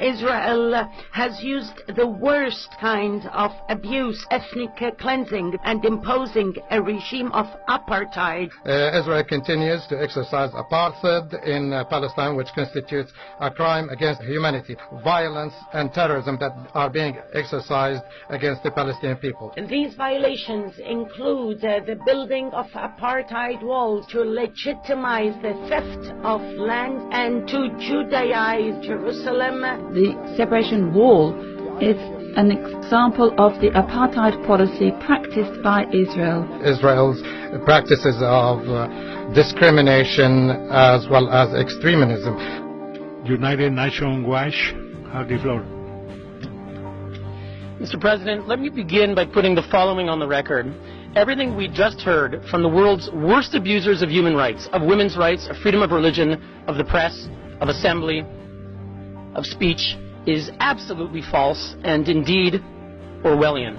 Israel has used the worst kind of abuse, ethnic cleansing, and imposing a regime of apartheid. Israel continues to exercise apartheid in Palestine, which constitutes a crime against humanity, violence and terrorism that are being exercised against the Palestinian people. And these violations include the building of apartheid walls to legitimize the theft of land and to Judaize Jerusalem. The separation wall is an example of the apartheid policy practiced by Israel. Israel's practices of discrimination as well as extremism. United Nations Watch, have the floor. Mr. President, let me begin by putting the following on the record. Everything we just heard from the world's worst abusers of human rights, of women's rights, of freedom of religion, of the press, of assembly, of speech, is absolutely false and indeed Orwellian.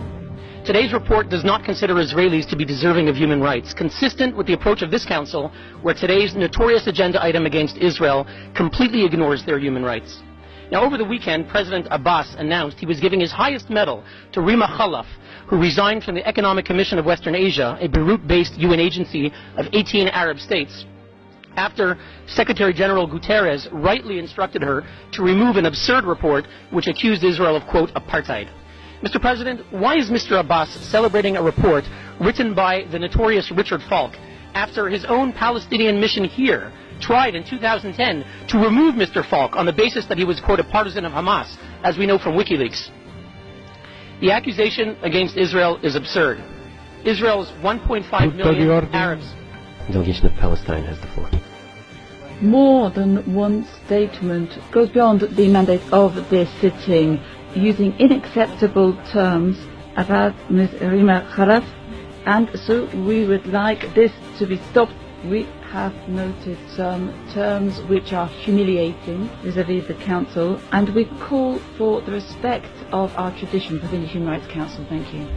Today's report does not consider Israelis to be deserving of human rights, consistent with the approach of this Council, where today's notorious agenda item against Israel completely ignores their human rights. Now, over the weekend, President Abbas announced he was giving his highest medal to Rima Khalaf, who resigned from the Economic Commission of Western Asia, a Beirut-based UN agency of 18 Arab states, after Secretary General Guterres rightly instructed her to remove an absurd report which accused Israel of, quote, apartheid. Mr. President, why is Mr. Abbas celebrating a report written by the notorious Richard Falk after his own Palestinian mission here tried in 2010 to remove Mr. Falk on the basis that he was, quote, a partisan of Hamas, as we know from WikiLeaks? The accusation against Israel is absurd. Israel's 1.5 million Arabs. The delegation of Palestine has the floor. More than one statement goes beyond the mandate of this sitting, using unacceptable terms about Ms. Rima Khalaf, and so we would like this to be stopped. We have noted some terms which are humiliating vis-à-vis the Council, and we call for the respect of our tradition within the Human Rights Council. Thank you.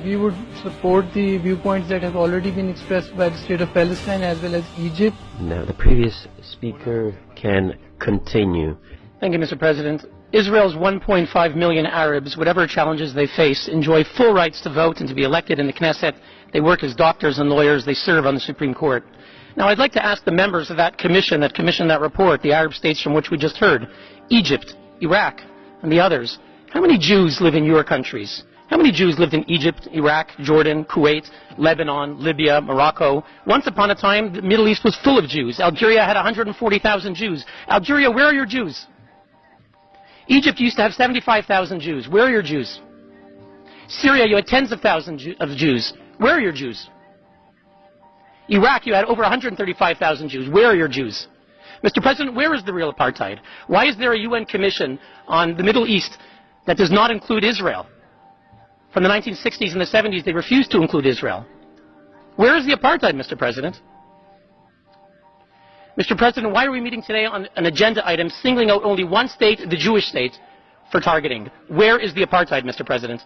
We would support the viewpoints that have already been expressed by the State of Palestine as well as Egypt. Now, the previous speaker can continue. Thank you, Mr. President. Israel's 1.5 million Arabs, whatever challenges they face, enjoy full rights to vote and to be elected in the Knesset. They work as doctors and lawyers. They serve on the Supreme Court. Now, I'd like to ask the members of that commission that commissioned that report, the Arab states from which we just heard, Egypt, Iraq, and the others, how many Jews live in your countries? How many Jews lived in Egypt, Iraq, Jordan, Kuwait, Lebanon, Libya, Morocco? Once upon a time, the Middle East was full of Jews. Algeria had 140,000 Jews. Algeria, where are your Jews? Egypt used to have 75,000 Jews. Where are your Jews? Syria, you had tens of thousands of Jews. Where are your Jews? Iraq, you had over 135,000 Jews. Where are your Jews? Mr. President, where is the real apartheid? Why is there a UN commission on the Middle East that does not include Israel? From the 1960s and the 70s, they refused to include Israel. Where is the apartheid, Mr. President? Mr. President, why are we meeting today on an agenda item singling out only one state, the Jewish state, for targeting? Where is the apartheid, Mr. President?